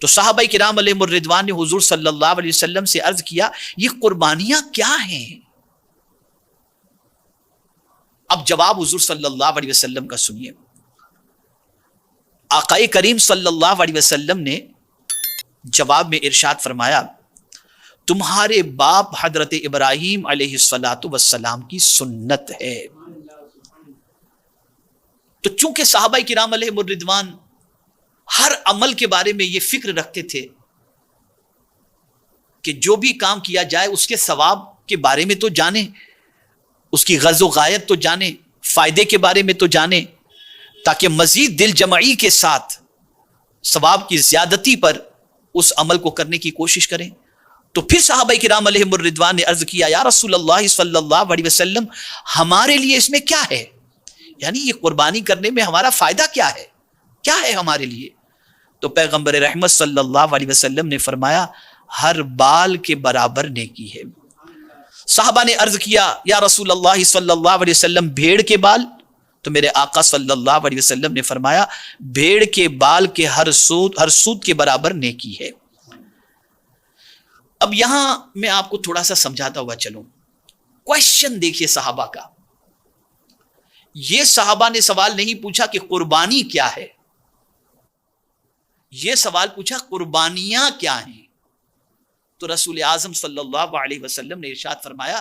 تو صحابہ کرام علیہم الرضوان نے حضور صلی اللہ علیہ وسلم سے عرض کیا یہ قربانیاں کیا ہیں؟ اب جواب حضور صلی اللہ علیہ وسلم کا سنیے. آقا کریم صلی اللہ علیہ وسلم نے جواب میں ارشاد فرمایا تمہارے باپ حضرت ابراہیم علیہ السلام کی سنت ہے. تو چونکہ صحابہ کرام علیہم الرضوان ہر عمل کے بارے میں یہ فکر رکھتے تھے کہ جو بھی کام کیا جائے اس کے ثواب کے بارے میں تو جانیں، اس کی غرض و غایت تو جانیں، فائدے کے بارے میں تو جانیں، تاکہ مزید دل جمعی کے ساتھ ثواب کی زیادتی پر اس عمل کو کرنے کی کوشش کریں. تو پھر صحابہ کرام علیہم الرضوان نے عرض کیا یا رسول اللہ صلی اللہ علیہ وسلم ہمارے لیے اس میں کیا ہے؟ یعنی یہ قربانی کرنے میں ہمارا فائدہ کیا ہے؟ کیا ہے ہمارے لیے؟ تو پیغمبر رحمت صلی اللہ علیہ وسلم نے فرمایا ہر بال کے برابر نیکی ہے. صحابہ نے عرض کیا یا رسول اللہ صلی اللہ علیہ وسلم بھیڑ کے بال؟ تو میرے آقا صلی اللہ علیہ وسلم نے فرمایا بھیڑ کے بال کے ہر سود کے برابر نیکی ہے. اب یہاں میں آپ کو تھوڑا سا سمجھاتا ہوا چلوں. کوشچن دیکھیے صحابہ کا. یہ صحابہ نے سوال نہیں پوچھا کہ قربانی کیا ہے، یہ سوال پوچھا قربانیاں کیا ہیں. تو رسول اعظم صلی اللہ علیہ وسلم نے ارشاد فرمایا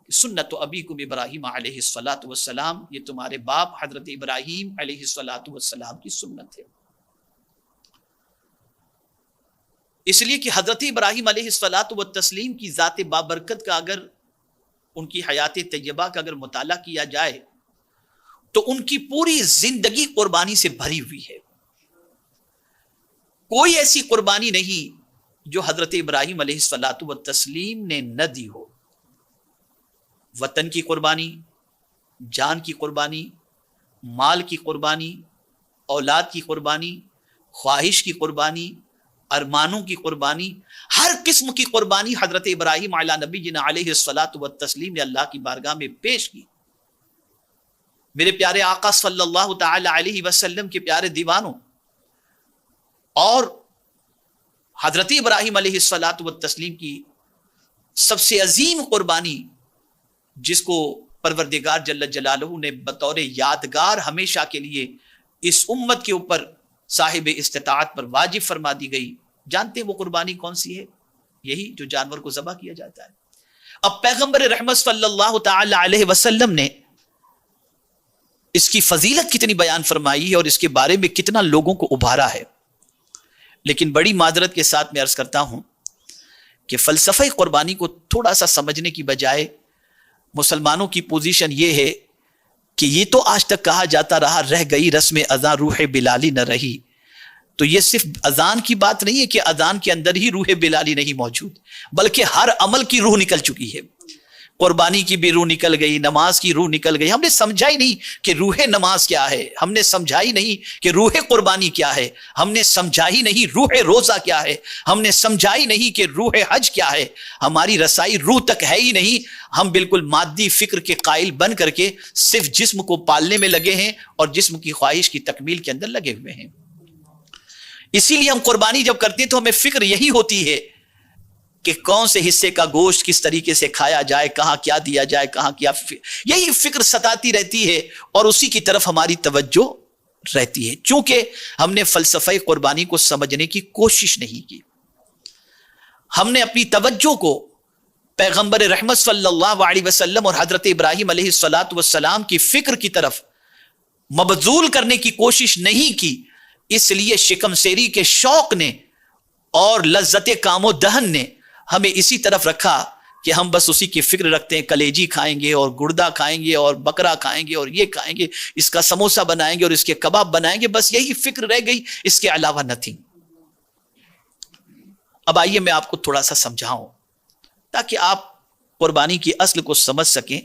کہ سنت ابیکم ابراہیم علیہ السلام، یہ تمہارے باپ حضرت ابراہیم علیہ السلام کی سنت ہے. اس لیے کہ حضرت ابراہیم علیہ السلام کی ذات بابرکت کا اگر ان کی حیات طیبہ کا اگر مطالعہ کیا جائے تو ان کی پوری زندگی قربانی سے بھری ہوئی ہے. کوئی ایسی قربانی نہیں جو حضرت ابراہیم علیہ السلام نے نہ دی ہو. وطن کی قربانی، جان کی قربانی، مال کی قربانی، اولاد کی قربانی، خواہش کی قربانی، ارمانوں کی قربانی، ہر قسم کی قربانی حضرت ابراہیم علی نبینا علیہ السلام نے اللہ کی بارگاہ میں پیش کی. میرے پیارے آقا صلی اللہ تعالی علیہ وسلم کے پیارے دیوانوں، اور حضرت ابراہیم علیہ السلام کی سب سے عظیم قربانی جس کو پروردگار جل جلالہ نے بطور یادگار ہمیشہ کے لیے اس امت کے اوپر صاحب استطاعت پر واجب فرما دی گئی، جانتے ہیں وہ قربانی کون سی ہے؟ یہی جو جانور کو ذبح کیا جاتا ہے. اب پیغمبر رحمت صلی اللہ تعالی علیہ وسلم نے اس کی فضیلت کتنی بیان فرمائی ہے اور اس کے بارے میں کتنا لوگوں کو ابھارا ہے. لیکن بڑی معذرت کے ساتھ میں عرض کرتا ہوں کہ فلسفہ قربانی کو تھوڑا سا سمجھنے کی بجائے مسلمانوں کی پوزیشن یہ ہے کہ یہ تو آج تک کہا جاتا رہا رہ گئی رسم اذان روح بلالی نہ رہی. تو یہ صرف اذان کی بات نہیں ہے کہ اذان کے اندر ہی روح بلالی نہیں موجود، بلکہ ہر عمل کی روح نکل چکی ہے. قربانی کی بھی روح نکل گئی، نماز کی روح نکل گئی. ہم نے سمجھا ہی نہیں کہ روح نماز کیا ہے، ہم نے سمجھا ہی نہیں کہ روح قربانی کیا ہے، ہم نے سمجھا ہی نہیں روح روزہ کیا ہے، ہم نے سمجھا ہی نہیں کہ روح حج کیا ہے. ہماری رسائی روح تک ہے ہی نہیں. ہم بالکل مادی فکر کے قائل بن کر کے صرف جسم کو پالنے میں لگے ہیں اور جسم کی خواہش کی تکمیل کے اندر لگے ہوئے ہیں. اسی لیے ہم قربانی جب کرتے ہیں تو ہمیں فکر یہی ہوتی ہے کہ کون سے حصے کا گوشت کس طریقے سے کھایا جائے، کہاں کیا دیا جائے، کہاں کیا، یہی فکر ستاتی رہتی ہے اور اسی کی طرف ہماری توجہ رہتی ہے. چونکہ ہم نے فلسفہ قربانی کو سمجھنے کی کوشش نہیں کی. ہم نے اپنی توجہ کو پیغمبر رحمت صلی اللہ علیہ وسلم اور حضرت ابراہیم علیہ السلام کی فکر کی طرف مبذول کرنے کی کوشش نہیں کی. اس لیے شکم سیری کے شوق نے اور لذت کام و دہن نے ہمیں اسی طرف رکھا کہ ہم بس اسی کی فکر رکھتے ہیں. کلیجی کھائیں گے اور گردہ کھائیں گے اور بکرا کھائیں گے اور یہ کھائیں گے، اس کا سموسہ بنائیں گے اور اس کے کباب بنائیں گے، بس یہی فکر رہ گئی، اس کے علاوہ نتھنگ. اب آئیے میں آپ کو تھوڑا سا سمجھاؤں تاکہ آپ قربانی کی اصل کو سمجھ سکیں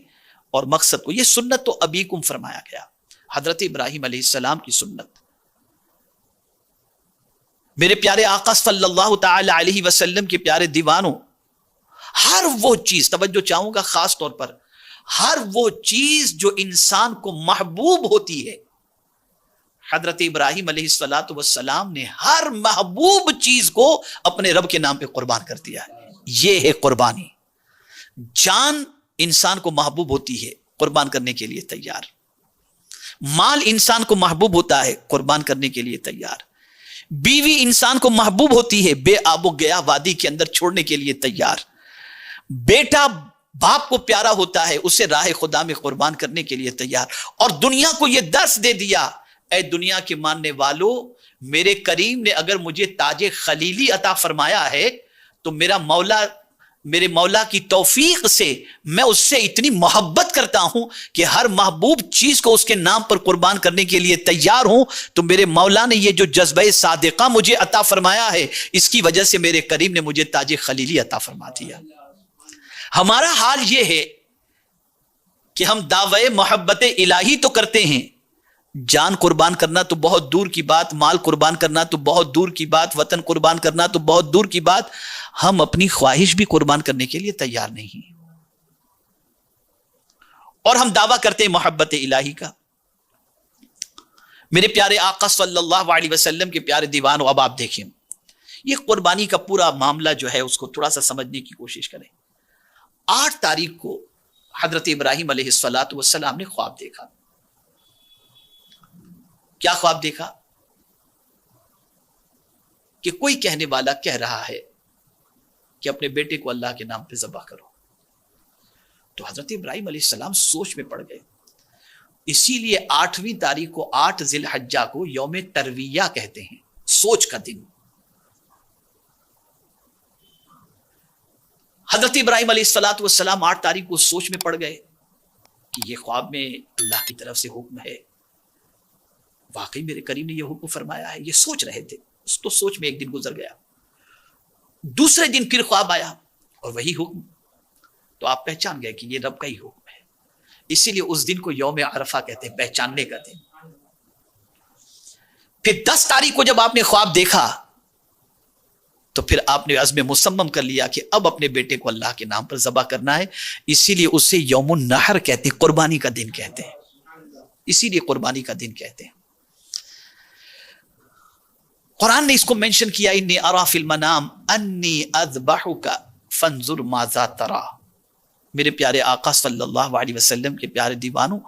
اور مقصد کو. یہ سنت تو ابیکم فرمایا گیا، حضرت ابراہیم علیہ السلام کی سنت. میرے پیارے آقا صلی اللہ تعالی علیہ وسلم کے پیارے دیوانوں، ہر وہ چیز، توجہ چاہوں گا خاص طور پر، ہر وہ چیز جو انسان کو محبوب ہوتی ہے حضرت ابراہیم علیہ السلام نے ہر محبوب چیز کو اپنے رب کے نام پہ قربان کر دیا ہے. یہ ہے قربانی. جان انسان کو محبوب ہوتی ہے، قربان کرنے کے لیے تیار. مال انسان کو محبوب ہوتا ہے، قربان کرنے کے لیے تیار. بیوی انسان کو محبوب ہوتی ہے، بے آب و گیا وادی کے اندر چھوڑنے کے لیے تیار. بیٹا باپ کو پیارا ہوتا ہے، اسے راہ خدا میں قربان کرنے کے لیے تیار. اور دنیا کو یہ درس دے دیا، اے دنیا کے ماننے والو، میرے کریم نے اگر مجھے تاج خلیلی عطا فرمایا ہے تو میرے مولا کی توفیق سے میں اس سے اتنی محبت کرتا ہوں کہ ہر محبوب چیز کو اس کے نام پر قربان کرنے کے لیے تیار ہوں. تو میرے مولا نے یہ جو جذبہ صادقہ مجھے عطا فرمایا ہے، اس کی وجہ سے میرے کریم نے مجھے تاج خلیلی عطا فرما دیا. ہمارا حال یہ ہے کہ ہم دعوی محبت الہی تو کرتے ہیں، جان قربان کرنا تو بہت دور کی بات، مال قربان کرنا تو بہت دور کی بات، وطن قربان کرنا تو بہت دور کی بات، ہم اپنی خواہش بھی قربان کرنے کے لیے تیار نہیں. اور ہم دعویٰ کرتے ہیں محبت الہی کا. میرے پیارے آقا صلی اللہ علیہ وسلم کے پیارے دیوانوں، اب آپ دیکھیں یہ قربانی کا پورا معاملہ جو ہے اس کو تھوڑا سا سمجھنے کی کوشش کریں. 8 تاریخ کو حضرت ابراہیم علیہ السلام نے خواب دیکھا. کیا خواب دیکھا؟ کہ کوئی کہنے والا کہہ رہا ہے کہ اپنے بیٹے کو اللہ کے نام پہ ذبح کرو. تو حضرت ابراہیم علیہ السلام سوچ میں پڑ گئے. اسی لیے 8ویں تاریخ کو 8 ذی الحجہ کو یوم ترویہ کہتے ہیں، سوچ کا دن. حضرت ابراہیم علیہ السلام 8 تاریخ کو سوچ میں پڑ گئے کہ یہ خواب میں اللہ کی طرف سے حکم ہے، واقعی میرے کریم نے یہ حکم فرمایا ہے. یہ سوچ رہے تھے، تو سوچ میں ایک دن گزر گیا. دوسرے دن پھر خواب آیا اور وہی حکم. تو آپ پہچان گئے کہ یہ رب کا ہی حکم ہے. اسی لیے اس دن کو یوم عرفہ کہتے ہیں، پہچاننے کا دن. پھر 10 تاریخ کو جب آپ نے خواب دیکھا تو پھر آپ نے عزم مصمم کر لیا کہ اب اپنے بیٹے کو اللہ کے نام پر ذبح کرنا ہے. اسی لیے اسے یوم النحر کہتے ہیں، قربانی کا دن کہتے ہیں. اسی لیے قربانی کا دن کہتے ہیں. قرآن نے اس کو مینشن کیا، انی ارا فی المنام انی اذبحک فانظر ماذا ترى. میرے پیارے آقا صلی اللہ علیہ وسلم کے پیارے دیوانوں،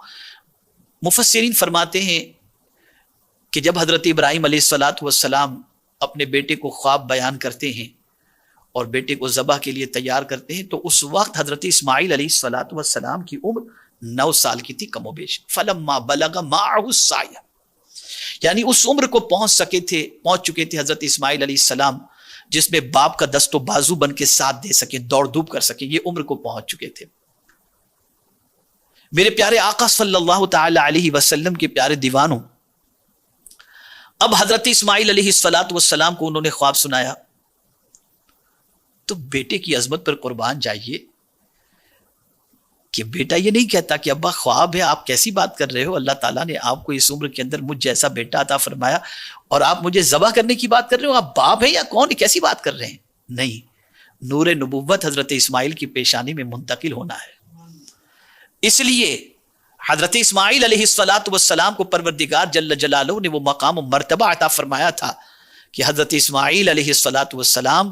مفسرین فرماتے ہیں کہ جب حضرت ابراہیم علیہ السلام اپنے بیٹے کو خواب بیان کرتے ہیں اور بیٹے کو ذبح کے لیے تیار کرتے ہیں، تو اس وقت حضرت اسماعیل علیہ السلام کی عمر 9 سال کی تھی کم و بیش. فلما بلغ معه السعی، یعنی اس عمر کو پہنچ چکے تھے حضرت اسماعیل علیہ السلام جس میں باپ کا دست و بازو بن کے ساتھ دے سکے، دوڑ دھوپ کر سکے. یہ عمر کو پہنچ چکے تھے. میرے پیارے آقا صلی اللہ تعالی علیہ وسلم کے پیارے دیوانوں، اب حضرت اسماعیل علیہ السلام کو انہوں نے خواب سنایا. تو بیٹے کی عظمت پر قربان جائیے کہ بیٹا یہ نہیں کہتا کہ ابا خواب ہے، آپ کیسی بات کر رہے ہو، اللہ تعالیٰ نے آپ کو اس عمر کے اندر مجھ جیسا بیٹا عطا فرمایا اور آپ مجھے ذبح کرنے کی بات کر رہے ہو، آپ باپ ہیں یا کون، کیسی بات کر رہے ہیں. نہیں، نور نبوت حضرت اسماعیل کی پیشانی میں منتقل ہونا ہے. اس لیے حضرت اسماعیل علیہ السلام کو پروردگار جل جلالہ نے وہ مقام و مرتبہ عطا فرمایا تھا کہ حضرت اسماعیل علیہ السلام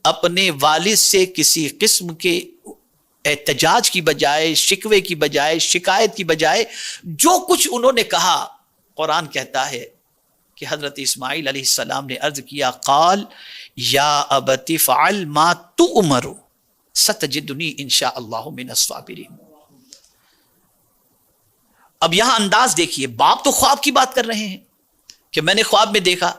اپنے والد سے کسی قسم کے احتجاج کی بجائے، شکوے کی بجائے، شکایت کی بجائے جو کچھ انہوں نے کہا، قرآن کہتا ہے کہ حضرت اسماعیل علیہ السلام نے عرض کیا، قال یا ابت فعل ما تؤمر ستجدنی انشاء اللہ من الصابرین. اب یہاں انداز دیکھیے، باپ تو خواب کی بات کر رہے ہیں کہ میں نے خواب میں دیکھا،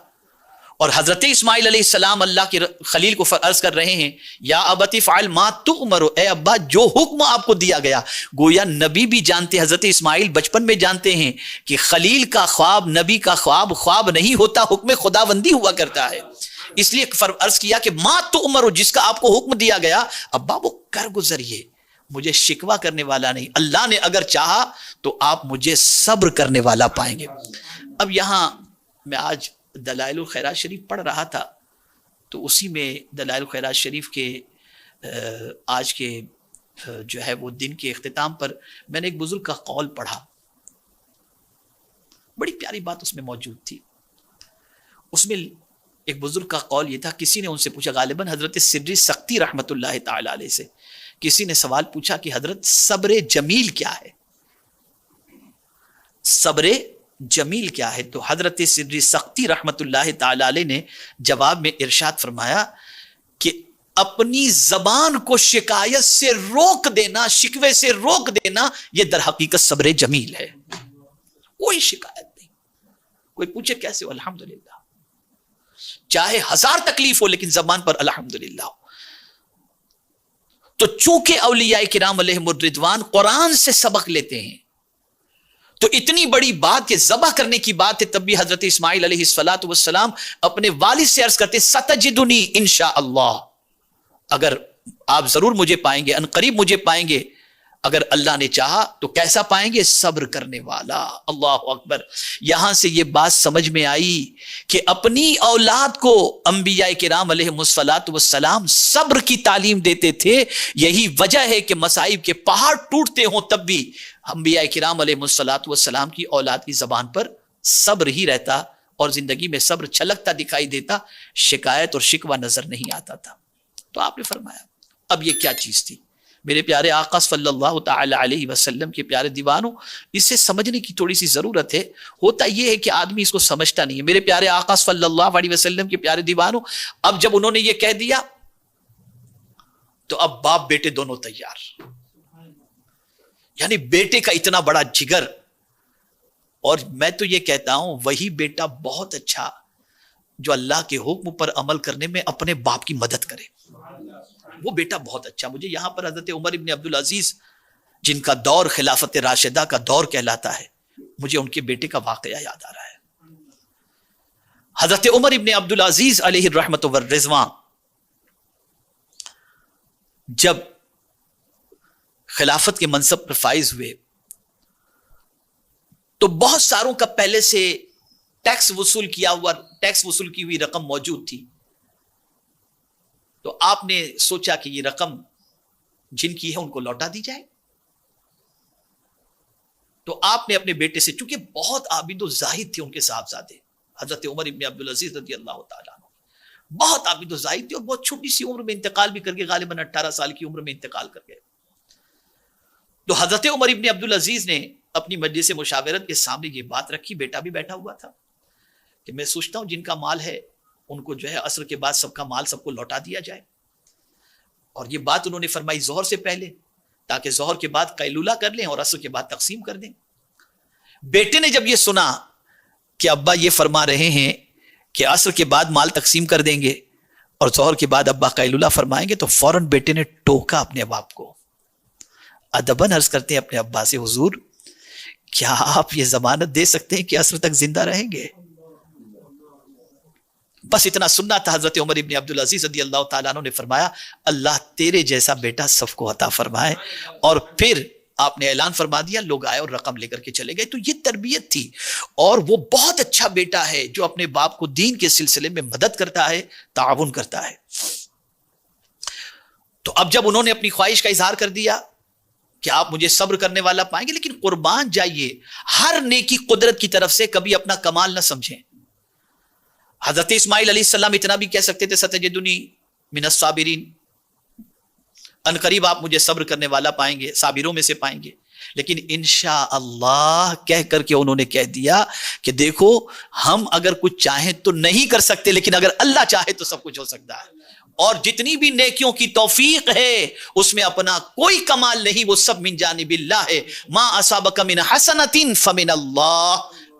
اور حضرت اسماعیل علیہ السلام اللہ کے خلیل کو عرض کر رہے ہیں، یا ابتی فعل ما تؤمر، اے ابا جو حکم آپ کو دیا گیا. گویا نبی بھی جانتے، حضرت اسماعیل بچپن میں جانتے ہیں کہ خلیل کا خواب، نبی کا خواب، خواب نہیں ہوتا، حکم خداوندی ہوا کرتا ہے. اس لیے عرض کیا کہ ما تؤمر، جس کا آپ کو حکم دیا گیا ابا وہ کر گزریے، مجھے شکوہ کرنے والا نہیں. اللہ نے اگر چاہا تو آپ مجھے صبر کرنے والا پائیں گے. اب یہاں میں آج دلائل الخیرات شریف پڑھ رہا تھا، تو اسی میں دلائل الخیرات شریف کے آج کے جو ہے وہ دن کے اختتام پر میں نے ایک بزرگ کا قول پڑھا. بڑی پیاری بات اس میں موجود تھی. اس میں ایک بزرگ کا قول یہ تھا, کسی نے ان سے پوچھا, غالباً حضرت سدری سختی رحمت اللہ تعالی علیہ سے کسی نے سوال پوچھا کہ حضرت صبر جمیل کیا ہے, صبر جمیل کیا ہے؟ تو حضرت سدری سختی رحمت اللہ تعالی علیہ نے جواب میں ارشاد فرمایا کہ اپنی زبان کو شکایت سے روک دینا, شکوے سے روک دینا, یہ در حقیقت صبر جمیل ہے. کوئی شکایت نہیں, کوئی پوچھے کیسے ہو, الحمدللہ, چاہے 1000 تکلیف ہو لیکن زبان پر الحمدللہ ہو. تو چونکہ اولیاء کرام علیہم الرضوان قرآن سے سبق لیتے ہیں, تو اتنی بڑی بات کہ ذبح کرنے کی بات ہے, تب بھی حضرت اسماعیل علیہ السلام اپنے والد سے عرض کرتے, ستجدنی انشاءاللہ, اگر آپ ضرور مجھے پائیں گے, ان قریب مجھے پائیں گے, اگر اللہ نے چاہا تو کیسا پائیں گے؟ صبر کرنے والا. اللہ اکبر. یہاں سے یہ بات سمجھ میں آئی کہ اپنی اولاد کو انبیاء کرام علیہم السلام صبر کی تعلیم دیتے تھے. یہی وجہ ہے کہ مصائب کے پہاڑ ٹوٹتے ہوں تب بھی انبیاء کرام علیہم السلام کی اولاد کی زبان پر صبر ہی رہتا اور زندگی میں صبر چھلکتا دکھائی دیتا, شکایت اور شکوہ نظر نہیں آتا تھا. تو آپ نے فرمایا اب یہ کیا چیز تھی؟ میرے پیارے آقا صلی اللہ تعالی علیہ وسلم کے پیارے دیوانوں, اسے سمجھنے کی تھوڑی سی ضرورت ہے. ہوتا یہ ہے کہ آدمی اس کو سمجھتا نہیں ہے. میرے پیارے آقا صلی اللہ علیہ وسلم کے پیارے دیوانوں, اب جب انہوں نے یہ کہہ دیا تو اب باپ بیٹے دونوں تیار. یعنی بیٹے کا اتنا بڑا جگر, اور میں تو یہ کہتا ہوں وہی بیٹا بہت اچھا جو اللہ کے حکم پر عمل کرنے میں اپنے باپ کی مدد کرے, وہ بیٹا بہت اچھا. مجھے یہاں پر حضرت عمر ابن عبدالعزیز, جن کا دور خلافت راشدہ کا دور کہلاتا ہے, مجھے ان کے بیٹے کا واقعہ یاد آ رہا ہے. حضرت عمر ابن عبدالعزیز علیہ الرحمت والرضوان جب خلافت کے منصب پر فائز ہوئے تو بہت ساروں کا پہلے سے ٹیکس وصول کی ہوئی رقم موجود تھی. تو آپ نے سوچا کہ یہ رقم جن کی ہے ان کو لوٹا دی جائے. تو آپ نے اپنے بیٹے سے, چونکہ بہت عابد و زاہد تھے ان کے صاحبزادے حضرت عمر ابن عبدالعزیز رضی اللہ تعالیٰ عنہ, بہت عابد و زاہد تھے اور بہت چھوٹی سی عمر میں انتقال بھی کر گئے, غالباً 18 سال کی عمر میں انتقال کر گئے. تو حضرت عمر ابن عبدالعزیز نے اپنی مجلس مشاورت کے سامنے یہ بات رکھی, بیٹا بھی بیٹھا ہوا تھا, کہ میں سوچتا ہوں جن کا مال ہے ان کو جو ہے عصر کے بعد سب کا مال سب کو لوٹا دیا جائے. اور یہ بات انہوں نے فرمائی ظہر سے پہلے, تاکہ ظہر کے بعد قیلولہ کر لیں اور عصر کے بعد تقسیم کر دیں. بیٹے نے جب یہ سنا کہ ابا یہ فرما رہے ہیں کہ عصر کے بعد مال تقسیم کر دیں گے اور ظہر کے بعد ابا قیلولہ فرمائیں گے, تو فوراً بیٹے نے ٹوکا اپنے باپ کو. ادباً عرض کرتے ہیں اپنے ابا سے, حضور کیا آپ یہ ضمانت دے سکتے ہیں کہ عصر تک زندہ رہیں گے؟ بس اتنا سننا تھا. حضرت عمر ابن عبدالعزیز رضی اللہ تعالیٰ عنہ نے فرمایا, اللہ تیرے جیسا بیٹا سب کو عطا فرمائے. اور پھر آپ نے اعلان فرما دیا, لوگ آئے اور رقم لے کر کے چلے گئے. تو یہ تربیت تھی, اور وہ بہت اچھا بیٹا ہے جو اپنے باپ کو دین کے سلسلے میں مدد کرتا ہے, تعاون کرتا ہے. تو اب جب انہوں نے اپنی خواہش کا اظہار کر دیا کہ آپ مجھے صبر کرنے والا پائیں گے, لیکن قربان جائیے ہر نیکی قدرت کی طرف سے, کبھی اپنا کمال نہ سمجھیں. حضرت اسماعیل علیہ السلام اتنا بھی کہہ سکتے تھے, ستجدنی من الصابرین, ان قریب آپ مجھے صبر کرنے والا پائیں گے, صابروں میں سے پائیں گے. لیکن انشاءاللہ کہہ کر کے انہوں نے کہہ دیا کہ دیکھو ہم اگر کچھ چاہیں تو نہیں کر سکتے, لیکن اگر اللہ چاہے تو سب کچھ ہو سکتا ہے. اور جتنی بھی نیکیوں کی توفیق ہے اس میں اپنا کوئی کمال نہیں, وہ سب من جانب اللہ ہے. ما اصابک من حسنۃ فمن اللہ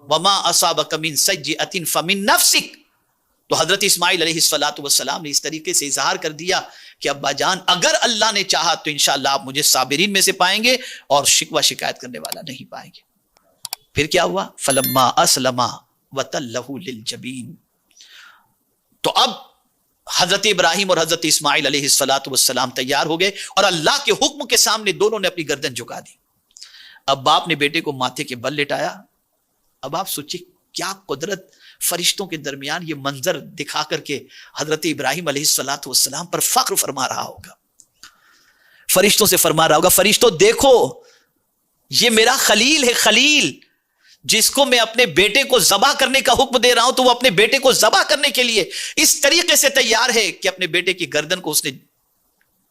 وما اصابک من سیئۃ فمن نفسک. تو حضرت اسماعیل علیہ السلام نے اس طریقے سے اظہار کر دیا کہ ابا جان اگر اللہ نے چاہا تو انشاءاللہ آپ مجھے صابرین میں سے پائیں گے اور شکوہ شکایت کرنے والا نہیں پائیں گے. پھر کیا ہوا؟ فلما اسلما وتلہ للجبین. تو اب حضرت ابراہیم اور حضرت اسماعیل علیہ السلام تیار ہو گئے اور اللہ کے حکم کے سامنے دونوں نے اپنی گردن جھکا دی. اب باپ نے بیٹے کو ماتھے کے بل لٹایا. اب آپ سوچیں کیا قدرت, فرشتوں کے درمیان یہ منظر دکھا کر کے حضرت ابراہیم علیہ السلام پر فخر فرما رہا ہوگا, فرشتوں سے فرما رہا ہوگا, فرشتوں دیکھو یہ میرا خلیل ہے, خلیل جس کو میں اپنے بیٹے کو ذبح کرنے کا حکم دے رہا ہوں تو وہ اپنے بیٹے کو ذبح کرنے کے لیے اس طریقے سے تیار ہے کہ اپنے بیٹے کی گردن کو اس نے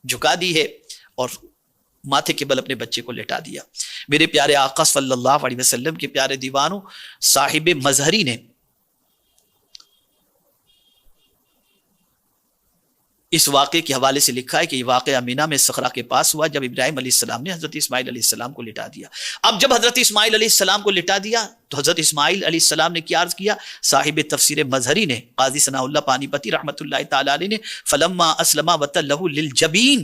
جھکا دی ہے اور ماتھے کے بل اپنے بچے کو لٹا دیا. میرے پیارے آقا صلی اللہ علیہ وسلم کے پیارے دیوانوں، صاحب مظہری نے اس واقعے کے حوالے سے لکھا ہے کہ یہ واقعہ مینا میں صخرہ کے پاس ہوا جب ابراہیم علیہ السلام نے حضرت اسماعیل علیہ السلام کو لٹا دیا. اب جب حضرت اسماعیل علیہ السلام کو لٹا دیا تو حضرت اسماعیل علیہ السلام نے کیا عرض کیا؟ صاحب تفسیر مظہری نے، قاضی ثناء اللہ پانی پتی رحمۃ اللہ تعالی علیہ نے فلما اسلم وتلہ للجبین،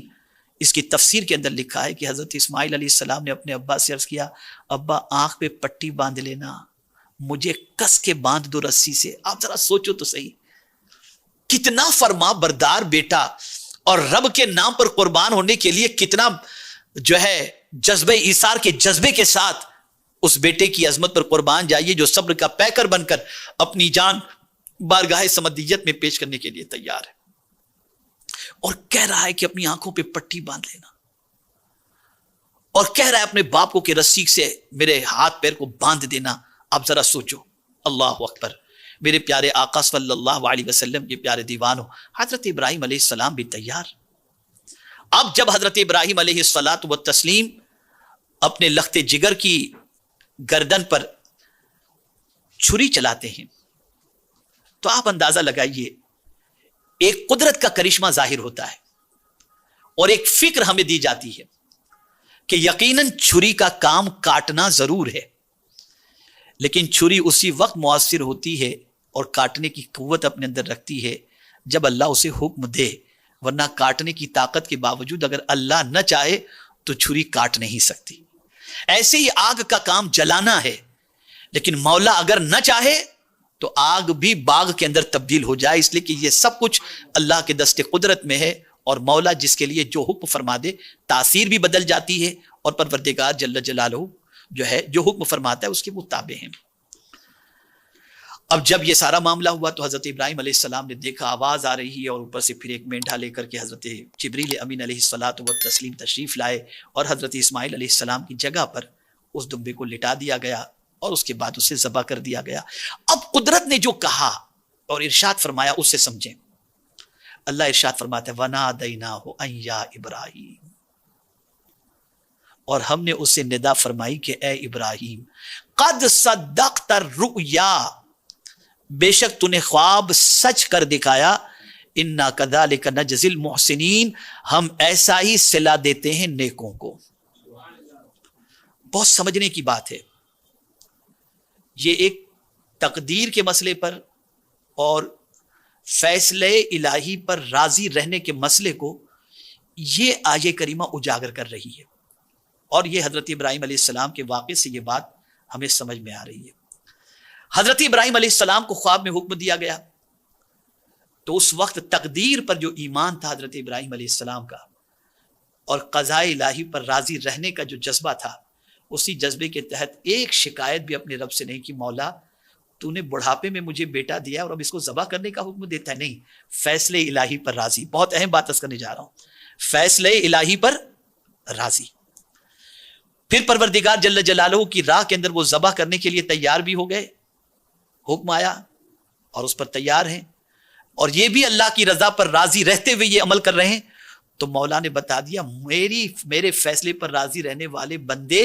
اس کی تفسیر کے اندر لکھا ہے کہ حضرت اسماعیل علیہ السلام نے اپنے ابا سے عرض کیا، ابا آنکھ پہ پٹی باندھ لینا، مجھے کس کے باندھ دو رسی سے. آپ ذرا سوچو تو صحیح، کتنا فرما بردار بیٹا اور رب کے نام پر قربان ہونے کے لیے کتنا جو ہے جذبہ ایثار کے جذبے کے ساتھ اس بیٹے کی عظمت پر قربان جائیے جو صبر کا پیکر بن کر اپنی جان بارگاہ سمدیت میں پیش کرنے کے لیے تیار ہے، اور کہہ رہا ہے کہ اپنی آنکھوں پہ پٹی باندھ لینا، اور کہہ رہا ہے اپنے باپ کو کہ رسی سے میرے ہاتھ پیر کو باندھ دینا. آپ ذرا سوچو، اللہ اکبر. میرے پیارے آقا صلی اللہ علیہ وسلم کے پیارے دیوانوں، حضرت ابراہیم علیہ السلام بھی تیار. اب جب حضرت ابراہیم علیہ الصلاۃ والتسلیم اپنے لخت جگر کی گردن پر چھری چلاتے ہیں تو آپ اندازہ لگائیے ایک قدرت کا کرشمہ ظاہر ہوتا ہے اور ایک فکر ہمیں دی جاتی ہے کہ یقیناً چھری کا کام کاٹنا ضرور ہے، لیکن چھری اسی وقت مؤثر ہوتی ہے اور کاٹنے کی قوت اپنے اندر رکھتی ہے جب اللہ اسے حکم دے، ورنہ کاٹنے کی طاقت کے باوجود اگر اللہ نہ چاہے تو چھری کاٹ نہیں سکتی. ایسے ہی آگ کا کام جلانا ہے، لیکن مولا اگر نہ چاہے تو آگ بھی باغ کے اندر تبدیل ہو جائے، اس لیے کہ یہ سب کچھ اللہ کے دست قدرت میں ہے، اور مولا جس کے لیے جو حکم فرما دے تاثیر بھی بدل جاتی ہے، اور پروردگار جل جلالہ جو ہے جو حکم فرماتا ہے اس کے وہ تابع ہیں. اب جب یہ سارا معاملہ ہوا تو حضرت ابراہیم علیہ السلام نے دیکھا آواز آ رہی ہے، اور اوپر سے پھر ایک مینڈھا لے کر کے حضرت جبریل امین علیہ الصلاۃ والتسلیم تشریف لائے، اور حضرت اسماعیل علیہ السلام کی جگہ پر اس دمبے کو لٹا دیا گیا اور اس کے بعد اسے ذبح کر دیا گیا. اب قدرت نے جو کہا اور ارشاد فرمایا اس سے سمجھیں. اللہ ارشاد فرماتا ہے وَنَادَيْنَاهُ أَن يَا إِبْرَاهِيمُ، اور ہم نے اسے ندا فرمائی کہ اے ابراہیم قد صدقت الرؤیا، بے شک تو نے خواب سچ کر دکھایا، انا کذالک نجزی المحسنین، ہم ایسا ہی صلہ دیتے ہیں نیکوں کو. بہت سمجھنے کی بات ہے. یہ ایک تقدیر کے مسئلے پر اور فیصلے الہی پر راضی رہنے کے مسئلے کو یہ آیہ کریمہ اجاگر کر رہی ہے، اور یہ حضرت ابراہیم علیہ السلام کے واقعے سے یہ بات ہمیں سمجھ میں آ رہی ہے. حضرت ابراہیم علیہ السلام کو خواب میں حکم دیا گیا تو اس وقت تقدیر پر جو ایمان تھا حضرت ابراہیم علیہ السلام کا، اور قضاء الہی پر راضی رہنے کا جو جذبہ تھا، اسی جذبے کے تحت ایک شکایت بھی اپنے رب سے نہیں کہ مولا تو نے بڑھاپے میں مجھے بیٹا دیا اور اب اس کو ذبح کرنے کا حکم دیتا ہے. نہیں، فیصلے الہی پر راضی. بہت اہم بات کرنے جا رہا ہوں، فیصلے الہی پر راضی. پھر پروردگار جل جلالہ کی راہ کے اندر وہ ذبح کرنے کے لیے تیار بھی ہو گئے، حکم آیا اور اس پر تیار ہیں، اور یہ بھی اللہ کی رضا پر راضی رہتے ہوئے یہ عمل کر رہے ہیں. تو مولا نے بتا دیا میرے فیصلے پر راضی رہنے والے بندے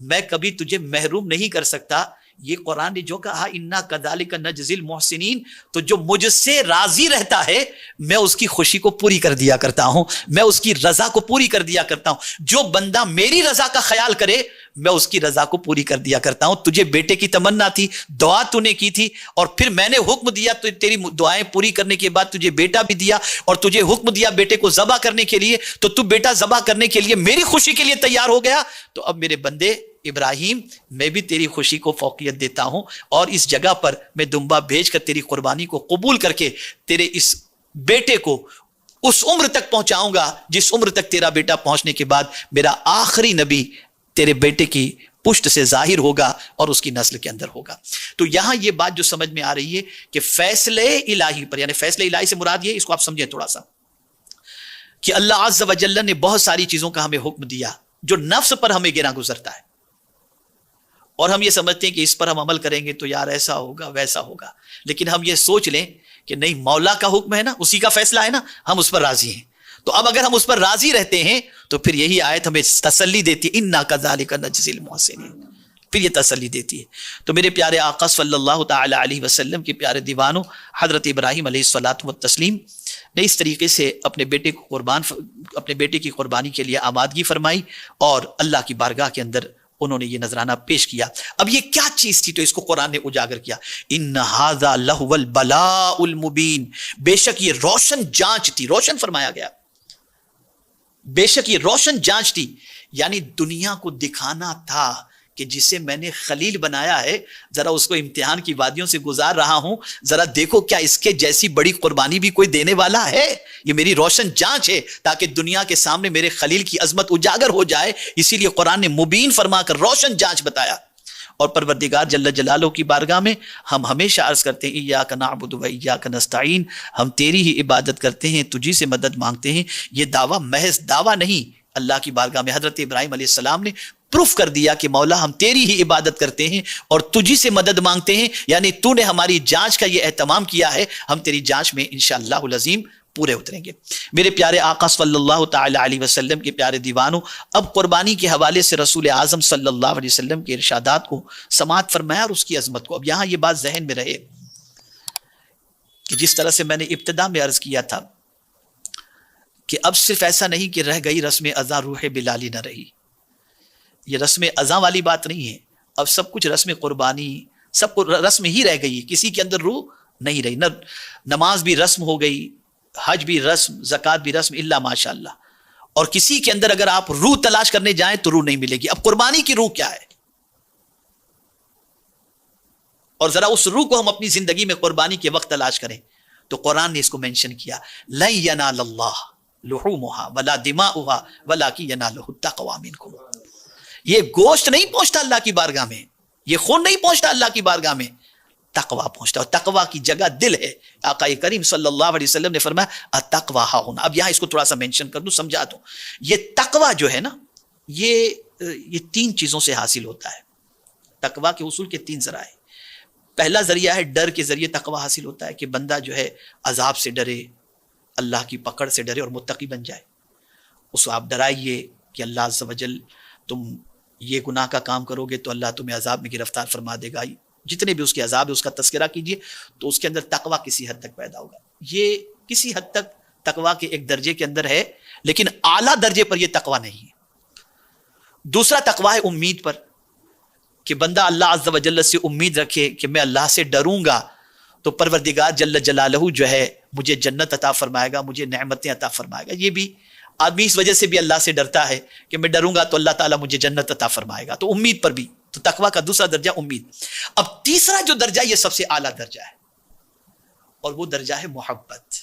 میں کبھی تجھے محروم نہیں کر سکتا. یہ قرآن نے جو کہا انا کذالک نجزی المحسنین، تو جو مجھ سے راضی رہتا ہے میں اس کی خوشی کو پوری کر دیا کرتا ہوں، میں اس کی رضا کو پوری کر دیا کرتا ہوں. جو بندہ میری رضا کا خیال کرے میں اس کی رضا کو پوری کر دیا کرتا ہوں. تجھے بیٹے کی تمنا تھی، دعا تو نے کی تھی، اور پھر میں نے حکم دیا تو تیری دعائیں پوری کرنے کے بعد تجھے بیٹا بھی دیا، اور تجھے حکم دیا بیٹے کو ذبح کرنے کے لیے، تو تو بیٹا ذبح کرنے کے لیے میری خوشی کے لیے تیار ہو گیا. تو اب میرے بندے ابراہیم میں بھی تیری خوشی کو فوقیت دیتا ہوں، اور اس جگہ پر میں دمبا بھیج کر تیری قربانی کو قبول کر کے تیرے اس بیٹے کو اس عمر تک پہنچاؤں گا جس عمر تک تیرا بیٹا پہنچنے کے بعد میرا آخری نبی تیرے بیٹے کی پشت سے ظاہر ہوگا اور اس کی نسل کے اندر ہوگا. تو یہاں یہ بات جو سمجھ میں آ رہی ہے کہ فیصلے الہی پر، یعنی فیصلے الہی سے مراد یہ، اس کو آپ سمجھیں تھوڑا سا، کہ اللہ عز و جل نے بہت ساری چیزوں کا ہمیں حکم دیا جو نفس پر ہمیں گرا گزرتا ہے، اور ہم یہ سمجھتے ہیں کہ اس پر ہم عمل کریں گے تو یار ایسا ہوگا ویسا ہوگا، لیکن ہم یہ سوچ لیں کہ نہیں، مولا کا حکم ہے نا، اسی کا فیصلہ ہے نا، ہم اس پر راضی ہیں۔ تو اب اگر ہم اس پر راضی رہتے ہیں تو پھر یہی آیت ہمیں تسلی دیتی ہے، اِنَّا كَذَلِكَ نَجْزِي الْمُحْسِنِينَ، پھر یہ تسلی دیتی ہے۔ تو میرے پیارے آقا صلی اللہ تعالی علیہ وسلم کے پیارے دیوانوں، حضرت ابراہیم علیہ الصلوۃ والتسلیم نے اس طریقے سے اپنے بیٹے کی قربانی کے لیے آمادگی فرمائی، اور اللہ کی بارگاہ کے اندر انہوں نے یہ نذرانہ پیش کیا۔ اب یہ کیا چیز تھی؟ تو اس کو قرآن نے اجاگر کیا، ان ھذا لہو البلاء المبین، بے شک یہ روشن جانچ تھی، روشن فرمایا گیا، بے شک یہ روشن جانچ تھی، یعنی دنیا کو دکھانا تھا کہ جسے میں نے خلیل بنایا ہے، ذرا اس کو امتحان کی وادیوں سے گزار رہا ہوں، ذرا دیکھو کیا اس کے جیسی بڑی قربانی بھی کوئی دینے والا ہے؟ یہ میری روشن جانچ ہے تاکہ دنیا کے سامنے میرے خلیل کی عظمت اجاگر ہو جائے۔ اسی لیے قرآن نے مبین فرما کر روشن جانچ بتایا۔ اور پروردگار جل جلالہ کی بارگاہ میں ہم ہمیشہ عرض کرتے ہیں، ایاک نعبد و ایاک نستعین، ہم تیری ہی عبادت کرتے ہیں، تجھی سے مدد مانگتے ہیں۔ یہ دعویٰ محض دعویٰ نہیں، اللہ کی بارگاہ میں حضرت ابراہیم علیہ السلام نے پروف کر دیا کہ مولا ہم تیری ہی عبادت کرتے ہیں اور تجھی سے مدد مانگتے ہیں، یعنی تو نے ہماری جانچ کا یہ اہتمام کیا ہے، ہم تیری جانچ میں انشاءاللہ العظیم پورے اتریں گے۔ میرے پیارے آقا صلی اللہ تعالی علیہ وسلم کے پیارے دیوانوں، اب قربانی کے حوالے سے رسول اعظم صلی اللہ علیہ وسلم کے ارشادات کو سماعت فرمایا اور اس کی عظمت کو۔ اب یہاں یہ بات ذہن میں رہے کہ جس طرح سے میں نے ابتدا میں عرض کیا تھا کہ اب صرف ایسا نہیں کہ رہ گئی رسم ازاں روح بلالی نہ رہی، یہ رسم ازاں والی بات نہیں ہے، اب سب کچھ رسم قربانی، سب کو رسم ہی رہ گئی، کسی کے اندر روح نہیں رہی، نہ نماز بھی رسم ہو گئی، حج بھی رسم، زکوٰۃ بھی رسم، الا ماشاء اللہ، اور کسی کے اندر اگر آپ روح تلاش کرنے جائیں تو روح نہیں ملے گی۔ اب قربانی کی روح کیا ہے؟ اور ذرا اس روح کو ہم اپنی زندگی میں قربانی کے وقت تلاش کریں تو قرآن نے اس کو مینشن کیا، لن ینال اللہ لحومها ولا دماؤها ولکن ینالہ التقوی منکم۔ یہ گوشت نہیں پہنچتا اللہ کی بارگاہ میں، یہ خون نہیں پہنچتا اللہ کی بارگاہ میں، تقوی پہنچتا، اور تقوی کی جگہ دل ہے۔ آقا کریم صلی اللہ علیہ وسلم نے فرمایا التقوی ہا ہونا۔ اب یہاں اس کو تھوڑا سا مینشن کر دوں، سمجھا دوں، یہ تقوی جو ہے نا، یہ تین چیزوں سے حاصل ہوتا ہے۔ تقوی کے اصول کے تین ذرائع، پہلا ذریعہ ہے ڈر کے ذریعے تقوی حاصل ہوتا ہے کہ بندہ جو ہے عذاب سے ڈرے، اللہ کی پکڑ سے ڈرے اور متقی بن جائے۔ اس کو آپ ڈرائیے کہ اللہ عز و جل تم یہ گناہ کا کام کرو گے تو اللہ تمہیں عذاب میں گرفتار فرما دے گا، جتنے بھی اس کے عذاب ہے اس کا تذکرہ کیجئے، تو اس کے اندر تقوی کسی حد تک پیدا ہوگا۔ یہ کسی حد تک تقوی کے ایک درجے کے اندر ہے، لیکن اعلیٰ درجے پر یہ تقوی نہیں ہے۔ دوسرا تقوی ہے امید پر، کہ بندہ اللہ عز و جل سے امید رکھے کہ میں اللہ سے ڈروں گا تو پروردگار جل جلالہ جو ہے مجھے جنت عطا فرمائے گا، مجھے نعمتیں عطا فرمائے گا۔ یہ بھی آدمی اس وجہ سے بھی اللہ سے ڈرتا ہے کہ میں ڈروں گا تو اللہ تعالیٰ مجھے جنت عطا فرمائے گا، تو امید پر بھی، تو تقوی کا دوسرا درجہ امید۔ اب تیسرا جو درجہ، یہ سب سے اعلیٰ درجہ ہے، اور وہ درجہ ہے محبت،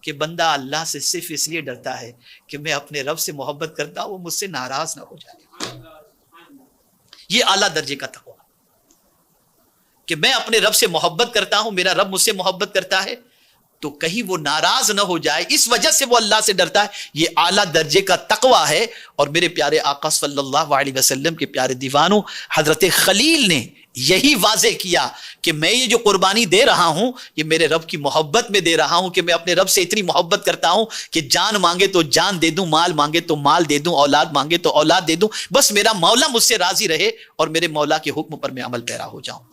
کہ بندہ اللہ سے صرف اس لیے ڈرتا ہے کہ میں اپنے رب سے محبت کرتا ہوں، وہ مجھ سے ناراض نہ ہو جائے۔ یہ اعلیٰ درجے کا تقوی، کہ میں اپنے رب سے محبت کرتا ہوں، میرا رب مجھ سے محبت کرتا ہے تو کہیں وہ ناراض نہ ہو جائے، اس وجہ سے وہ اللہ سے ڈرتا ہے۔ یہ اعلیٰ درجے کا تقوی ہے۔ اور میرے پیارے آقا صلی اللہ علیہ وسلم کے پیارے دیوانوں، حضرت خلیل نے یہی واضح کیا کہ میں یہ جو قربانی دے رہا ہوں، یہ میرے رب کی محبت میں دے رہا ہوں، کہ میں اپنے رب سے اتنی محبت کرتا ہوں کہ جان مانگے تو جان دے دوں، مال مانگے تو مال دے دوں، اولاد مانگے تو اولاد دے دوں، بس میرا مولا مجھ سے راضی رہے اور میرے مولا کے حکم پر میں عمل پیرا ہو جاؤں۔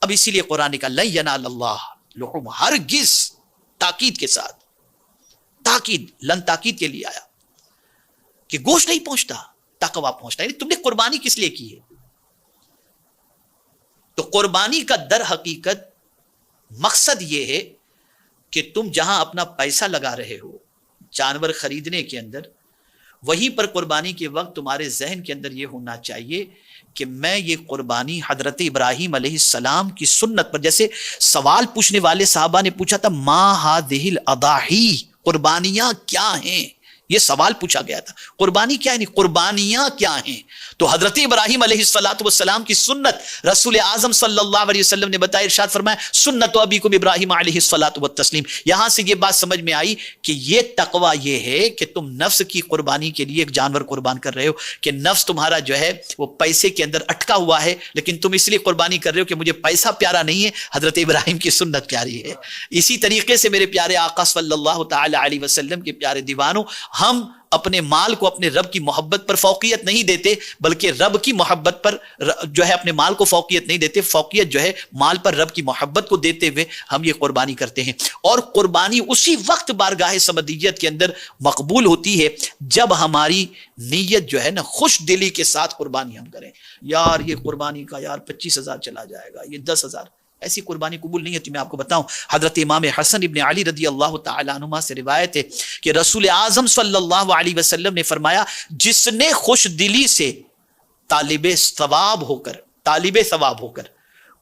اب اسی لیے قرآن کا لن ینال اللہ لحوم، ہرگز، تاکید کے ساتھ، تاکید، لن تاکید کے لیے آیا کہ گوشت نہیں پہنچتا، تقوی پہنچتا، یعنی تم نے قربانی کس لیے کی ہے؟ تو قربانی کا در حقیقت مقصد یہ ہے کہ تم جہاں اپنا پیسہ لگا رہے ہو جانور خریدنے کے اندر، وہیں پر قربانی کے وقت تمہارے ذہن کے اندر یہ ہونا چاہیے کہ میں یہ قربانی حضرت ابراہیم علیہ السلام کی سنت پر، جیسے سوال پوچھنے والے صحابہ نے پوچھا تھا ما ہذہ الاضاحی، قربانیاں کیا ہیں، یہ سوال پوچھا گیا تھا، قربانی کیا ہے، قربانیاں کیا ہیں؟ تو حضرت ابراہیم علیہ السلام کی سنت رسول اعظم صلی اللہ علیہ وسلم نے بتایا، ارشاد فرمایا سنت ابیکم ابراہیم علیہ السلام. یہاں سے یہ بات سمجھ میں آئی کہ یہ تقوی یہ ہے کہ تم نفس کی قربانی کے لیے ایک جانور قربان کر رہے ہو، کہ نفس تمہارا جو ہے وہ پیسے کے اندر اٹکا ہوا ہے، لیکن تم اس لیے قربانی کر رہے ہو کہ مجھے پیسہ پیارا نہیں ہے، حضرت ابراہیم کی سنت پیاری ہے. اسی طریقے سے میرے پیارے آقا صلی اللہ تعالی علیہ وسلم کے پیارے دیوانوں، ہم اپنے مال کو اپنے رب کی محبت پر فوقیت نہیں دیتے، بلکہ رب کی محبت پر جو ہے اپنے مال کو فوقیت نہیں دیتے، فوقیت جو ہے مال پر رب کی محبت کو دیتے ہوئے ہم یہ قربانی کرتے ہیں. اور قربانی اسی وقت بارگاہ سمدیت کے اندر مقبول ہوتی ہے جب ہماری نیت جو ہے نا خوش دلی کے ساتھ قربانی ہم کریں. یار یہ قربانی کا یار 25,000 چلا جائے گا، یہ 10,000، ایسی قربانی قبول نہیں ہوتی. میں آپ کو بتاؤں، حضرت امام حسن ابن علی رضی اللہ تعالی عنہما سے روایت ہے کہ رسول اعظم صلی اللہ علیہ وسلم نے فرمایا، جس نے خوش دلی سے طالب ثواب ہو کر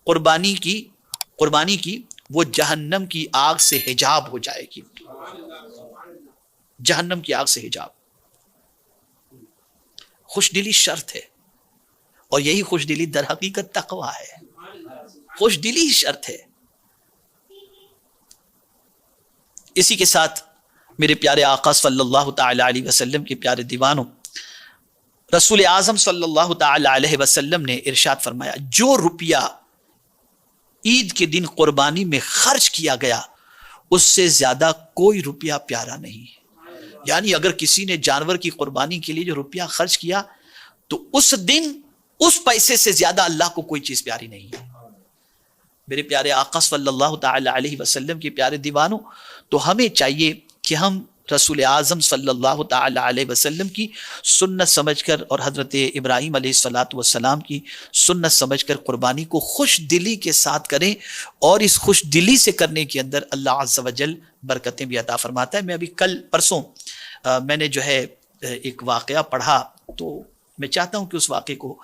قربانی کی وہ جہنم کی آگ سے حجاب ہو جائے گی. جہنم کی آگ سے حجاب. خوش دلی شرط ہے، اور یہی خوش دلی در حقیقت تقوی ہے. خوش دلی شرط ہے. اسی کے ساتھ میرے پیارے آقا صلی اللہ تعالی علیہ وسلم کے پیارے دیوانوں، رسول اعظم صلی اللہ تعالی علیہ وسلم نے ارشاد فرمایا، جو روپیہ عید کے دن قربانی میں خرچ کیا گیا اس سے زیادہ کوئی روپیہ پیارا نہیں. یعنی اگر کسی نے جانور کی قربانی کے لیے جو روپیہ خرچ کیا تو اس دن اس پیسے سے زیادہ اللہ کو کوئی چیز پیاری نہیں ہے. میرے پیارے آقا صلی اللہ تعالی علیہ وسلم کے پیارے دیوانوں، تو ہمیں چاہیے کہ ہم رسول اعظم صلی اللہ تعالی علیہ وسلم کی سنت سمجھ کر اور حضرت ابراہیم علیہ السلام کی سنت سمجھ کر قربانی کو خوش دلی کے ساتھ کریں، اور اس خوش دلی سے کرنے کے اندر اللہ عز و جل برکتیں بھی عطا فرماتا ہے. میں ابھی پرسوں میں نے جو ہے ایک واقعہ پڑھا، تو میں چاہتا ہوں کہ اس واقعے کو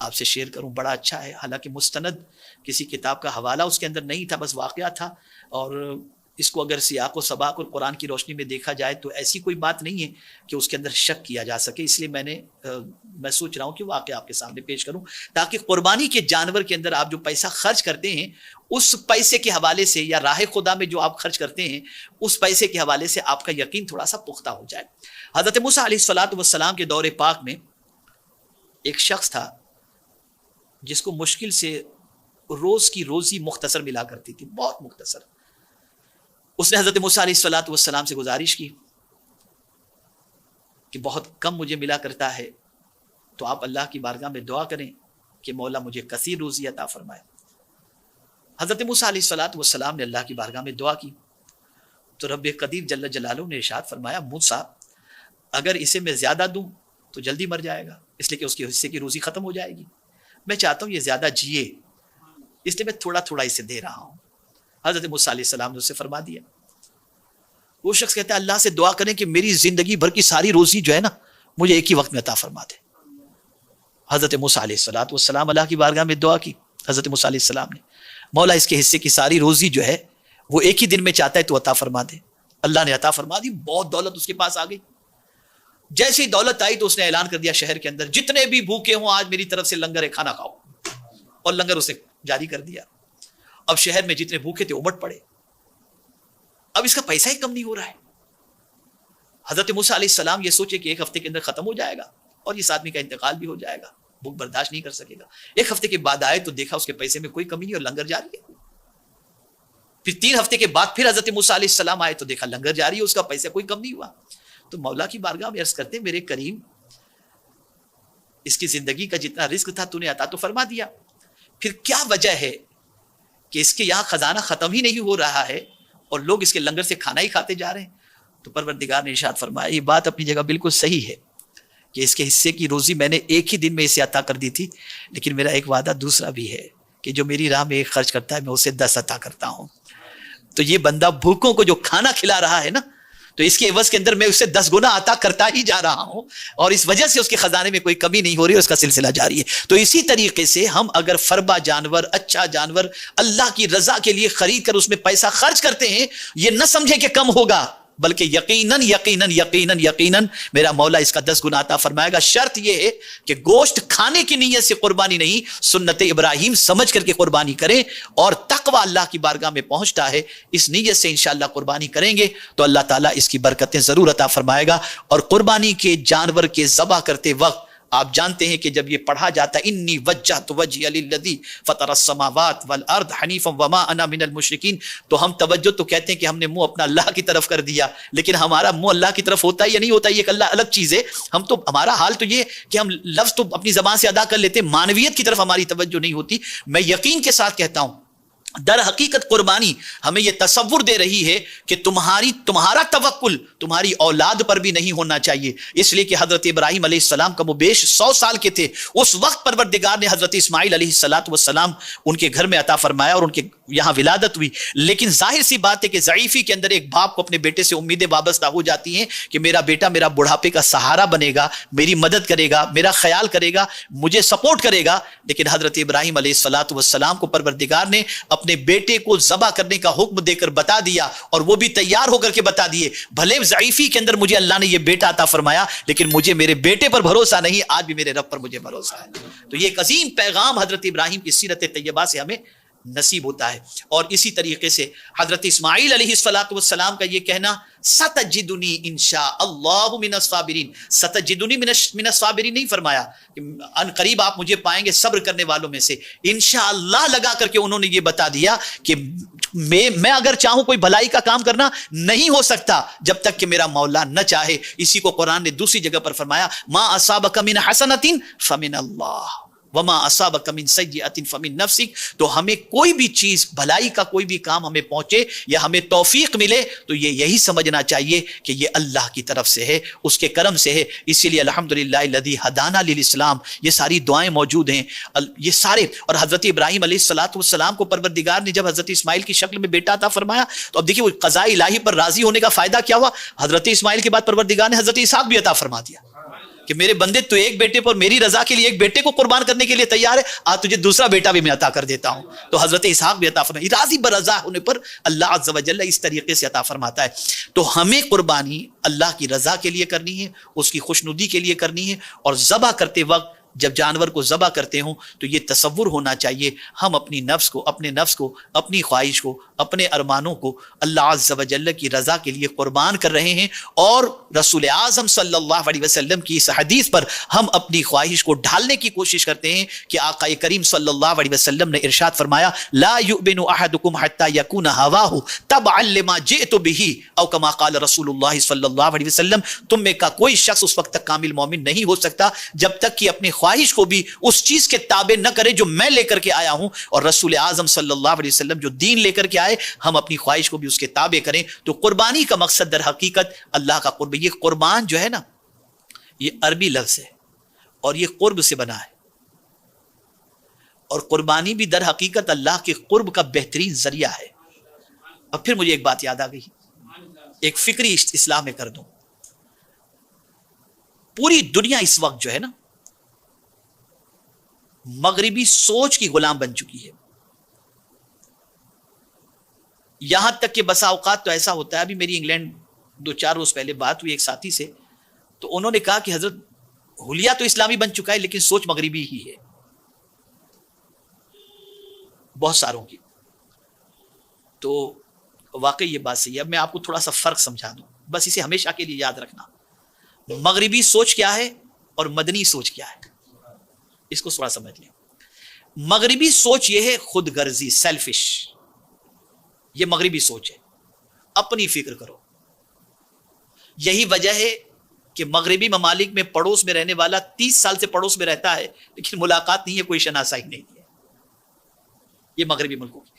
آپ سے شیئر کروں. بڑا اچھا ہے، حالانکہ مستند کسی کتاب کا حوالہ اس کے اندر نہیں تھا، بس واقعہ تھا. اور اس کو اگر سیاق و سباق اور قرآن کی روشنی میں دیکھا جائے تو ایسی کوئی بات نہیں ہے کہ اس کے اندر شک کیا جا سکے. اس لیے میں سوچ رہا ہوں کہ واقعہ آپ کے سامنے پیش کروں، تاکہ قربانی کے جانور کے اندر آپ جو پیسہ خرچ کرتے ہیں اس پیسے کے حوالے سے، یا راہ خدا میں جو آپ خرچ کرتے ہیں اس پیسے کے حوالے سے آپ کا یقین تھوڑا سا پختہ ہو جائے. حضرت موسیٰ علیہ السلام کے دور پاک میں ایک شخص تھا جس کو مشکل سے روز کی روزی مختصر ملا کرتی تھی، بہت مختصر. اس نے حضرت موسیٰ علیہ السلام سے گزارش کی کہ بہت کم مجھے ملا کرتا ہے، تو آپ اللہ کی بارگاہ میں دعا کریں کہ مولا مجھے کثیر روزی عطا فرمائے. حضرت موسیٰ علیہ السلام نے اللہ کی بارگاہ میں دعا کی تو رب قدیر جل جلالہ نے ارشاد فرمایا، موسیٰ اگر اسے میں زیادہ دوں تو جلدی مر جائے گا، اس لیے کہ اس کے حصے کی روزی ختم ہو جائے گی. میں چاہتا ہوں یہ زیادہ جیے، اس لیے میں تھوڑا تھوڑا اسے دے رہا ہوں. حضرت موسیٰ علیہ السلام نے اسے فرما دیا. وہ شخص کہتا ہے اللہ سے دعا کریں کہ میری زندگی بھر کی ساری روزی جو ہے نا مجھے ایک ہی وقت میں عطا فرما دے. حضرت موسیٰ علیہ السلام اللہ کی بارگاہ میں دعا کی. حضرت موسیٰ علیہ السلام نے، مولا اس کے حصے کی ساری روزی جو ہے وہ ایک ہی دن میں چاہتا ہے تو عطا فرما دے. اللہ نے عطا فرما دی. بہت دولت اس کے پاس آ گئی. جیسے ہی دولت آئی تو اس نے اعلان کر دیا شہر کے اندر، جتنے بھی بھوکے ہوں آج میری طرف سے لنگر ہے، کھانا کھاؤ. اور لنگر اسے جاری کر دیا. اب شہر میں جتنے بھوکے تھے امٹ پڑے. اب اس کا پیسہ ہی کم نہیں ہو رہا ہے. حضرت موسیٰ علیہ السلام یہ سوچے کہ ایک ہفتے کے اندر ختم ہو جائے گا اور اس آدمی کا انتقال بھی ہو جائے گا، بھوک برداشت نہیں کر سکے گا. ایک ہفتے کے بعد آئے تو دیکھا اس کے پیسے میں کوئی کمی نہیں اور لنگر جاری ہے. پھر 3 ہفتے کے بعد پھر حضرت موسیٰ علیہ السلام آئے تو دیکھا لنگر جاری ہے، اس کا پیسہ کوئی کم نہیں ہوا. تو مولا کی بارگاہ میں عرض کرتے میرے کریم، اس کی زندگی کا جتنا رزق تھا تو نے عطا تو فرما دیا، پھر کیا وجہ ہے کہ اس کے یہاں خزانہ ختم ہی نہیں ہو رہا ہے اور لوگ اس کے لنگر سے کھانا ہی کھاتے جا رہے ہیں؟ تو پروردگار نے ارشاد فرمایا، یہ بات اپنی جگہ بالکل صحیح ہے کہ اس کے حصے کی روزی میں نے ایک ہی دن میں اسے عطا کر دی تھی، لیکن میرا ایک وعدہ دوسرا بھی ہے کہ جو میری راہ میں ایک خرچ کرتا ہے میں اسے 10 عطا کرتا ہوں. تو یہ بندہ بھوکوں کو جو کھانا کھلا رہا ہے نا، تو اس کے عوض کے اندر میں اسے 10 گنا عطا کرتا ہی جا رہا ہوں، اور اس وجہ سے اس کے خزانے میں کوئی کمی نہیں ہو رہی، اس کا سلسلہ جاری ہے. تو اسی طریقے سے ہم اگر فربا جانور، اچھا جانور اللہ کی رضا کے لیے خرید کر اس میں پیسہ خرچ کرتے ہیں، یہ نہ سمجھے کہ کم ہوگا، بلکہ یقیناً یقیناً یقیناً یقیناً میرا مولا اس کا 10 گنا عطا فرمائے گا. شرط یہ ہے کہ گوشت کھانے کی نیت سے قربانی نہیں، سنت ابراہیم سمجھ کر کے قربانی کریں، اور تقوی اللہ کی بارگاہ میں پہنچتا ہے، اس نیت سے انشاءاللہ قربانی کریں گے تو اللہ تعالیٰ اس کی برکتیں ضرور عطا فرمائے گا. اور قربانی کے جانور کے ذبح کرتے وقت آپ جانتے ہیں کہ جب یہ پڑھا جاتا ہے انی وجہت وجہی للذی فطر السماوات والارض حنیفا وما انا من المشرکین، تو ہم توجہ تو کہتے ہیں کہ ہم نے منہ اپنا اللہ کی طرف کر دیا، لیکن ہمارا منہ اللہ کی طرف ہوتا ہے یا نہیں ہوتا، یہ ایک اللہ الگ چیز ہے. ہم تو ہمارا حال تو یہ کہ ہم لفظ تو اپنی زبان سے ادا کر لیتے ہیں، معنویت کی طرف ہماری توجہ نہیں ہوتی. میں یقین کے ساتھ کہتا ہوں در حقیقت قربانی ہمیں یہ تصور دے رہی ہے کہ تمہارا توکل تمہاری اولاد پر بھی نہیں ہونا چاہیے، اس لیے کہ حضرت ابراہیم علیہ السلام کا وہ بیش 100 سال کے تھے، اس وقت پروردگار نے حضرت اسماعیل علیہ السلام ان کے گھر میں عطا فرمایا اور ان کے یہاں ولادت ہوئی. لیکن ظاہر سی بات ہے کہ ضعیفی کے اندر ایک باپ کو اپنے بیٹے سے امیدیں وابستہ ہو جاتی ہیں کہ میرا بیٹا میرا بڑھاپے کا سہارا بنے گا، میری مدد کرے گا، میرا خیال کرے گا، مجھے سپورٹ کرے گا. لیکن حضرت ابراہیم علیہ السلام کو پروردگار نے اپنے بیٹے کو ذبح کرنے کا حکم دے کر بتا دیا، اور وہ بھی تیار ہو کر کے بتا دیے بھلے ضعیفی کے اندر مجھے اللہ نے یہ بیٹا عطا فرمایا لیکن مجھے میرے بیٹے پر بھروسہ نہیں، آج بھی میرے رب پر مجھے بھروسہ ہے. تو یہ ایک عظیم پیغام حضرت ابراہیم کی سیرت طیبہ سے ہمیں نصیب ہوتا ہے. اور اسی طریقے سے حضرت اسماعیل علیہ السلام کا یہ کہنا ستجدنی انشاء اللہ من الصابرین، ستجدنی من الصابرین نہیں فرمایا کہ ان قریب آپ مجھے پائیں گے صبر کرنے والوں میں سے، انشاءاللہ لگا کر کے انہوں نے یہ بتا دیا کہ میں اگر چاہوں کوئی بھلائی کا کام کرنا نہیں ہو سکتا جب تک کہ میرا مولا نہ چاہے. اسی کو قرآن نے دوسری جگہ پر فرمایا ما اصابک من حسنۃ فمن اللہ وما اصابک من سیئۃ فمن نفسک. تو ہمیں کوئی بھی چیز بھلائی کا کوئی بھی کام ہمیں پہنچے یا ہمیں توفیق ملے تو یہی سمجھنا چاہیے کہ یہ اللہ کی طرف سے ہے، اس کے کرم سے ہے. اسی لیے الحمدللہ الذی ہدانا للاسلام، یہ ساری دعائیں موجود ہیں یہ سارے. اور حضرت ابراہیم علیہ السلام کو پروردگار نے جب حضرت اسماعیل کی شکل میں بیٹا عطا فرمایا تو اب دیکھیے وہ قضاء الہی پر راضی ہونے کا فائدہ کیا ہوا، حضرت اسماعیل کے بعد پروردگار نے حضرت اسحاق بھی عطا فرما دیا کہ میرے بندے تو ایک بیٹے پر میری رضا کے لیے ایک بیٹے کو قربان کرنے کے لیے تیار ہے، آج تجھے دوسرا بیٹا بھی میں عطا کر دیتا ہوں. تو حضرت اسحاق بھی عطا فرمایا. راضی برضا ہونے پر اللہ عز و جل اس طریقے سے عطا فرماتا ہے. تو ہمیں قربانی اللہ کی رضا کے لیے کرنی ہے، اس کی خوشنودی کے لیے کرنی ہے. اور ذبح کرتے وقت جب جانور کو ذبح کرتے ہوں تو یہ تصور ہونا چاہیے ہم اپنے نفس کو اپنی خواہش کو اپنے ارمانوں کو اللہ عز و جل کی رضا کے لیے قربان کر رہے ہیں. اور رسول اعظم صلی اللہ علیہ وسلم کی اس حدیث پر ہم اپنی خواہش کو ڈھالنے کی کوشش کرتے ہیں کہ آقا کریم صلی اللہ علیہ وسلم نے ارشاد فرمایا لا یؤمن احدکم حتی یکون ہواہ تبعا لما جئت بہ او کما قال رسول اللہ صلی اللہ علیہ وسلم. تم میں کا کوئی شخص اس وقت تک کامل مومن نہیں ہو سکتا جب تک کہ اپنے خواہش کو بھی اس چیز کے تابع نہ کرے جو میں لے کر کے آیا ہوں. اور رسول اعظم صلی اللہ علیہ وسلم جو دین لے کر کے آئے ہم اپنی خواہش کو بھی اس کے تابع کریں. تو قربانی کا مقصد در حقیقت اللہ کا قرب. یہ قربان جو ہے نا یہ عربی لفظ ہے اور یہ قرب سے بنا ہے، اور قربانی بھی در حقیقت اللہ کے قرب کا بہترین ذریعہ ہے. اب پھر مجھے ایک بات یاد آ گئی، ایک فکری اصلاح میں کر دوں. پوری دنیا اس وقت جو ہے نا مغربی سوچ کی غلام بن چکی ہے. یہاں تک کہ بسا اوقات تو ایسا ہوتا ہے، ابھی میری انگلینڈ 2-4 روز پہلے بات ہوئی ایک ساتھی سے، تو انہوں نے کہا کہ حضرت حلیہ تو اسلامی بن چکا ہے لیکن سوچ مغربی ہی ہے بہت ساروں کی. تو واقعی یہ بات صحیح ہے. اب میں آپ کو تھوڑا سا فرق سمجھا دوں، بس اسے ہمیشہ کے لیے یاد رکھنا. مغربی سوچ کیا ہے اور مدنی سوچ کیا ہے، اس کو تھوڑا سمجھ لیں. مغربی سوچ یہ ہے خود غرضی، سیلفش. یہ مغربی سوچ ہے، اپنی فکر کرو. یہی وجہ ہے کہ مغربی ممالک میں پڑوس میں رہنے والا 30 سال سے پڑوس میں رہتا ہے لیکن ملاقات نہیں ہے، کوئی شناسائی نہیں ہے. یہ مغربی ملکوں کی.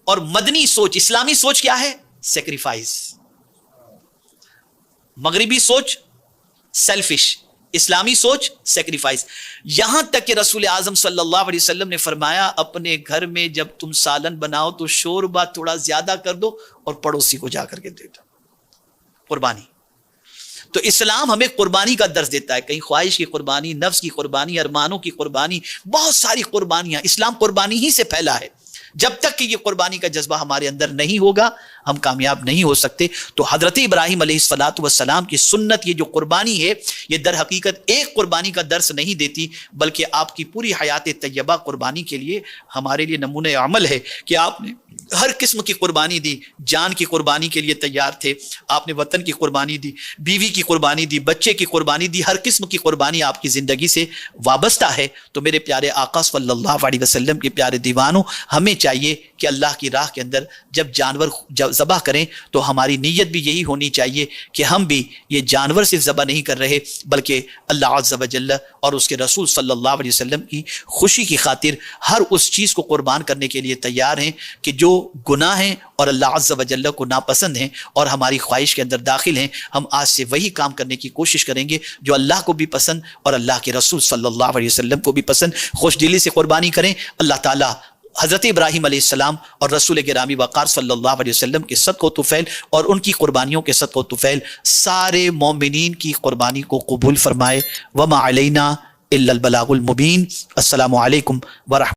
اور مدنی سوچ، اسلامی سوچ کیا ہے؟ سیکریفائز. مغربی سوچ سیلفش، اسلامی سوچ سیکریفائز. یہاں تک کہ رسول اعظم صلی اللہ علیہ وسلم نے فرمایا اپنے گھر میں جب تم سالن بناؤ تو شوربہ تھوڑا زیادہ کر دو اور پڑوسی کو جا کر کے دے دو. قربانی. تو اسلام ہمیں قربانی کا درس دیتا ہے، کہیں خواہش کی قربانی، نفس کی قربانی، ارمانوں کی قربانی، بہت ساری قربانیاں. اسلام قربانی ہی سے پھیلا ہے. جب تک کہ یہ قربانی کا جذبہ ہمارے اندر نہیں ہوگا ہم کامیاب نہیں ہو سکتے. تو حضرت ابراہیم علیہ الصلوۃ والسلام کی سنت، یہ جو قربانی ہے، یہ در حقیقت ایک قربانی کا درس نہیں دیتی، بلکہ آپ کی پوری حیات طیبہ قربانی کے لیے ہمارے لیے نمونہ عمل ہے کہ آپ نے ہر قسم کی قربانی دی. جان کی قربانی کے لیے تیار تھے، آپ نے وطن کی قربانی دی، بیوی کی قربانی دی، بچے کی قربانی دی، ہر قسم کی قربانی آپ کی زندگی سے وابستہ ہے. تو میرے پیارے آقا صلی اللہ علیہ وسلم کے پیارے دیوانوں، ہمیں چاہیے کہ اللہ کی راہ کے اندر جب جانور ذبح کریں تو ہماری نیت بھی یہی ہونی چاہیے کہ ہم بھی یہ جانور صرف ذبح نہیں کر رہے، بلکہ اللہ عز و جل اور اس کے رسول صلی اللہ علیہ وسلم کی خوشی کی خاطر ہر اس چیز کو قربان کرنے کے لیے تیار ہیں کہ جو گناہ ہیں اور اللہ عز و جل کو ناپسند ہیں اور ہماری خواہش کے اندر داخل ہیں. ہم آج سے وہی کام کرنے کی کوشش کریں گے جو اللہ کو بھی پسند اور اللہ کے رسول صلی اللہ علیہ وسلم کو بھی پسند. خوش دلی سے قربانی کریں. اللہ تعالیٰ حضرت ابراہیم علیہ السلام اور رسول گرامی وقار صلی اللہ علیہ وسلم کے صدقہ و طفیل اور ان کی قربانیوں کے صدقہ و طفیل سارے مومنین کی قربانی کو قبول فرمائے. وما علینا الا البلاغ المبین. السلام علیکم ورحمۃ